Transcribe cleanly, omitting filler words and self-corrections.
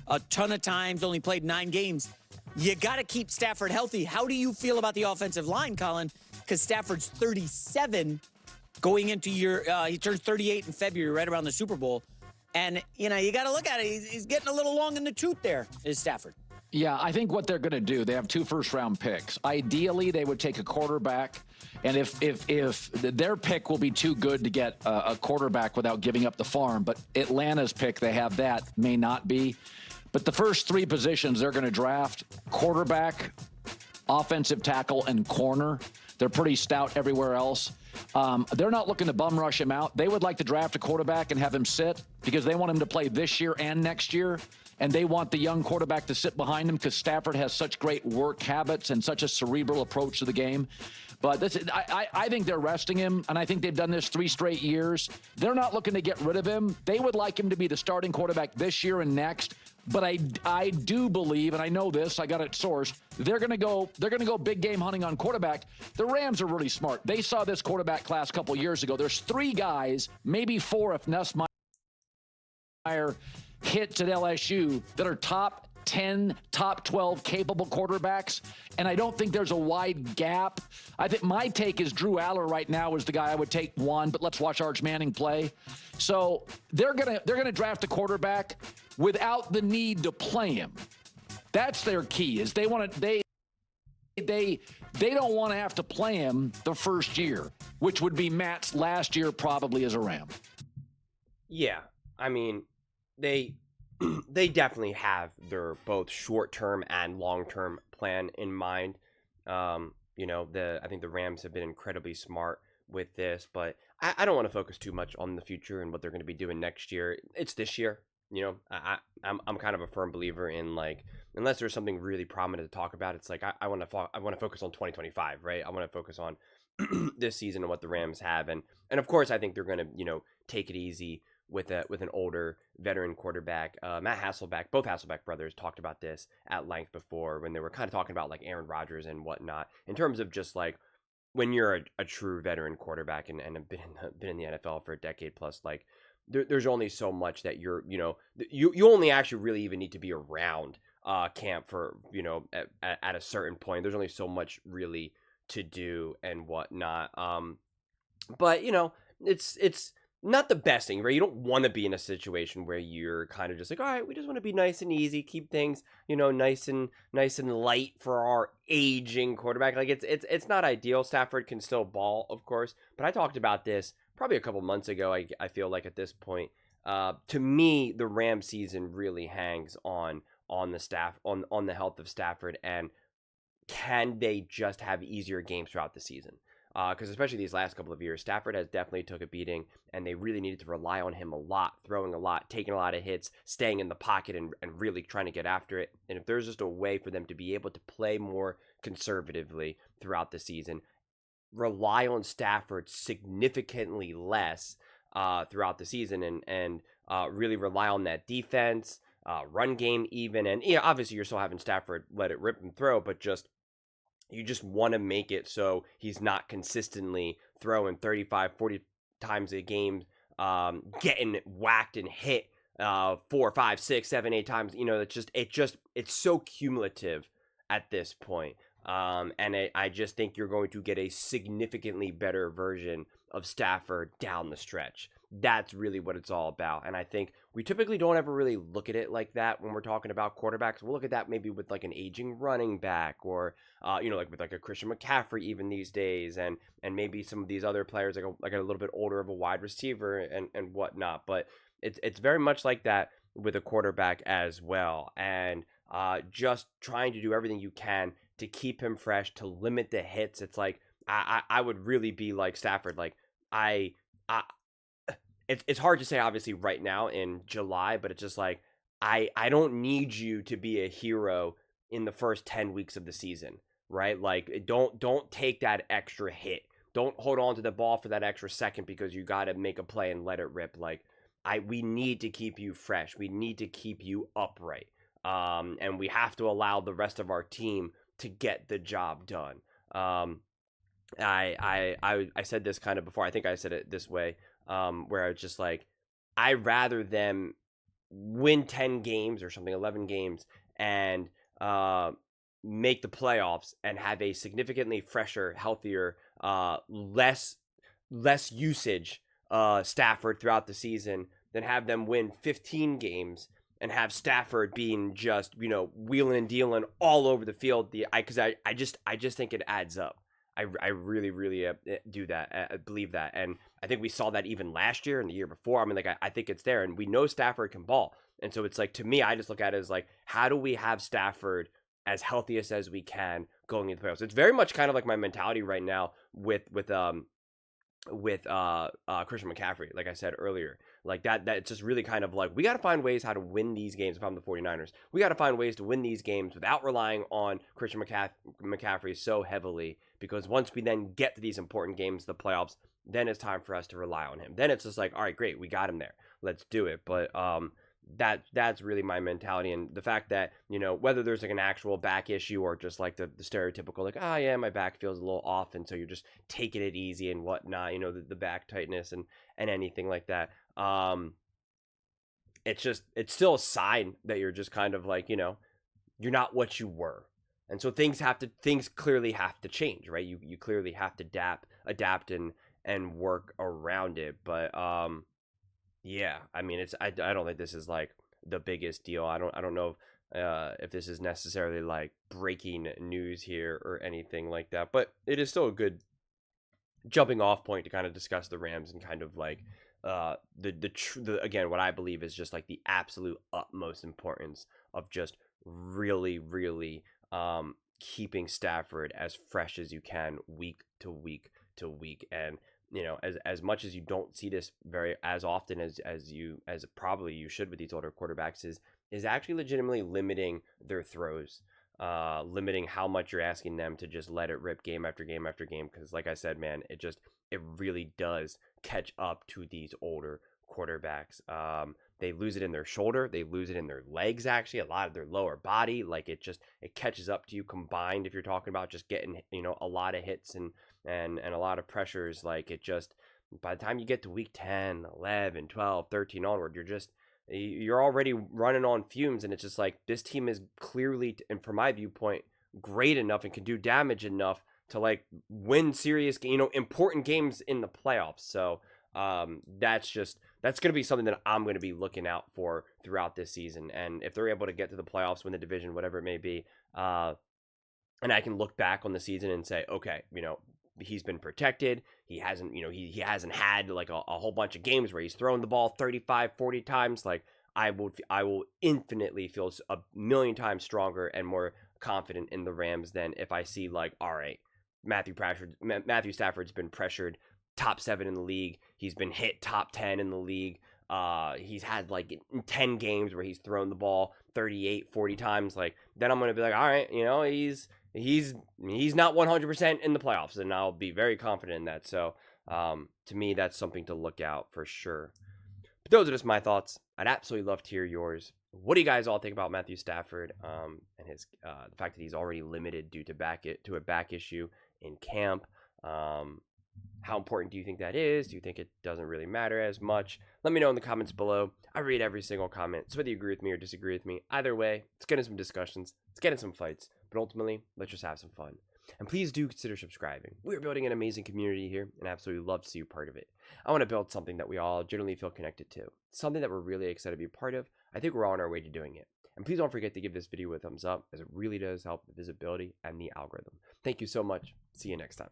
a ton of times, only played 9 games. You got to keep Stafford healthy. How do you feel about the offensive line, Colin? Because Stafford's 37 going into he turns 38 in February, right around the Super Bowl. And, you got to look at it. He's getting a little long in the tooth there, is Stafford. Yeah, I think what they're going to do, they have 2 first-round picks. Ideally, they would take a quarterback, and if their pick will be too good to get a quarterback without giving up the farm, but Atlanta's pick, they have that, may not be. But the first 3 positions they're going to draft, quarterback, offensive tackle, and corner. They're pretty stout everywhere else. They're not looking to bum rush him out. They would like to draft a quarterback and have him sit because they want him to play this year and next year. And they want the young quarterback to sit behind him because Stafford has such great work habits and such a cerebral approach to the game. But I think they're resting him, and I think they've done this 3 straight years. They're not looking to get rid of him. They would like him to be the starting quarterback this year and next. But I do believe, and I know this, I got it sourced, they're gonna go big game hunting on quarterback. The Rams are really smart. They saw this quarterback class a couple years ago. There's 3 guys, maybe 4 if Nussmeier hits at LSU, that are top 10, top 12 capable quarterbacks, and I don't think there's a wide gap. I think my take is Drew Aller right now is the guy I would take 1, but let's watch Arch Manning play. So they're gonna draft a quarterback without the need to play him. That's their key. Is they don't want to have to play him the first year, which would be Matt's last year probably as a Ram. Yeah, I mean, they definitely have their both short-term and long-term plan in mind. I think the Rams have been incredibly smart with this, but I don't want to focus too much on the future and what they're going to be doing next year. It's this year. I'm kind of a firm believer in, like, unless there's something really prominent to talk about, it's like I want to focus on 2025, right? I want to focus on this season and what the Rams have, and of course I think they're going to take it easy with an older veteran quarterback. Matt Hasselbeck, both Hasselbeck brothers talked about this at length before when they were kind of talking about like Aaron Rodgers and whatnot, in terms of just like when you're a true veteran quarterback and have been in the NFL for a decade plus, like there's only so much that you only actually really even need to be around camp for at a certain point. There's only so much really to do and whatnot. But it's not the best thing, right? You don't want to be in a situation where you're kind of just like, all right, we just want to be nice and easy, keep things, nice and light for our aging quarterback. Like it's not ideal. Stafford can still ball, of course, but I talked about this probably a couple months ago. I feel like at this point, to me, the Rams season really hangs on the health of Stafford, and can they just have easier games throughout the season? Because especially these last couple of years, Stafford has definitely took a beating, and they really needed to rely on him a lot, throwing a lot, taking a lot of hits, staying in the pocket, and really trying to get after it. And if there's just a way for them to be able to play more conservatively throughout the season, rely on Stafford significantly less throughout the season, and really rely on that defense, run game even. And obviously you're still having Stafford let it rip and throw, but you just want to make it so he's not consistently throwing 35, 40 times a game, getting whacked and hit 4, 5, 6, 7, 8 times. It's so cumulative at this point. I just think you're going to get a significantly better version of Stafford down the stretch. That's really what it's all about. And I think we typically don't ever really look at it like that when we're talking about quarterbacks. We'll look at that maybe with like an aging running back, or like with like a Christian McCaffrey even these days, and maybe some of these other players like a little bit older of a wide receiver and whatnot. But it's very much like that with a quarterback as well. And just trying to do everything you can to keep him fresh, to limit the hits. It's like I would really be like Stafford. Like it's hard to say obviously right now in July, but it's just like I don't need you to be a hero in the first 10 weeks of the season, right? Like don't take that extra hit. Don't hold on to the ball for that extra second because you got to make a play and let it rip. Like we need to keep you fresh. We need to keep you upright. And we have to allow the rest of our team to get the job done. I said this kind of before. I think I said it this way, where I was just like, I'd rather them win 10 games or something, 11 games, and make the playoffs and have a significantly fresher, healthier, less usage Stafford throughout the season than have them win 15 games and have Stafford being just, wheeling and dealing all over the field. Because I just think it adds up. I really, really do that. I believe that. And I think we saw that even last year and the year before. I mean, like, I think it's there. And we know Stafford can ball. And so it's like, to me, I just look at it as like, how do we have Stafford as healthiest as we can going into the playoffs? It's very much kind of like my mentality right now with Christian McCaffrey, like I said earlier. Like that's just really kind of like, we got to find ways how to win these games. If I'm the 49ers, we got to find ways to win these games without relying on Christian McCaffrey so heavily, because once we then get to these important games, the playoffs, then it's time for us to rely on him. Then it's just like, all right, great, we got him there, let's do it. But that's really my mentality. And the fact that, whether there's like an actual back issue or just like the stereotypical, like, oh yeah, my back feels a little off, and so you're just taking it easy and whatnot, the back tightness and anything like that. It's still a sign that you're just kind of like, you're not what you were. And so things clearly have to change, right? You clearly have to adapt and work around it. But yeah, I mean, I don't think this is like the biggest deal. I don't know if this is necessarily like breaking news here or anything like that, but it is still a good jumping off point to kind of discuss the Rams and kind of like again, what I believe is just like the absolute utmost importance of just really, really keeping Stafford as fresh as you can week to week to week. And as much as you don't see this very as often as probably you should with these older quarterbacks, is actually legitimately limiting their throws, limiting how much you're asking them to just let it rip game after game after game. Because like I said, man, it really does catch up to these older quarterbacks. They lose it in their shoulder, they lose it in their legs, actually a lot of their lower body. Like it catches up to you combined. If you're talking about just getting a lot of hits and a lot of pressures, like it just, by the time you get to week 10, 11, 12, 13 onward, you're already running on fumes. And it's just like, this team is clearly, and from my viewpoint, great enough and can do damage enough to like win serious, important games in the playoffs. So that's going to be something that I'm going to be looking out for throughout this season. And if they're able to get to the playoffs, win the division, whatever it may be, and I can look back on the season and say, okay, he's been protected. He hasn't, he hasn't had like a whole bunch of games where he's thrown the ball 35, 40 times. Like I will infinitely feel a million times stronger and more confident in the Rams than if I see like, all right, Matthew Stafford's been pressured top 7 in the league. He's been hit top 10 in the league. He's had like 10 games where he's thrown the ball 38, 40 times. Like, then I'm going to be like, all right, he's not 100% in the playoffs, and I'll be very confident in that. So, to me, that's something to look out for sure. But those are just my thoughts. I'd absolutely love to hear yours. What do you guys all think about Matthew Stafford, and his the fact that he's already limited due to a back issue in camp? How important do you think that is? Do you think it doesn't really matter as much? Let me know in the comments below. I read every single comment, so whether you agree with me or disagree with me, either way, let's get into some discussions, let's get into some fights, but ultimately, let's just have some fun. And please do consider subscribing. We're building an amazing community here, and I absolutely love to see you part of it. I want to build something that we all generally feel connected to, something that we're really excited to be a part of. I think we're on our way to doing it. And please don't forget to give this video a thumbs up, as it really does help the visibility and the algorithm. Thank you so much. See you next time.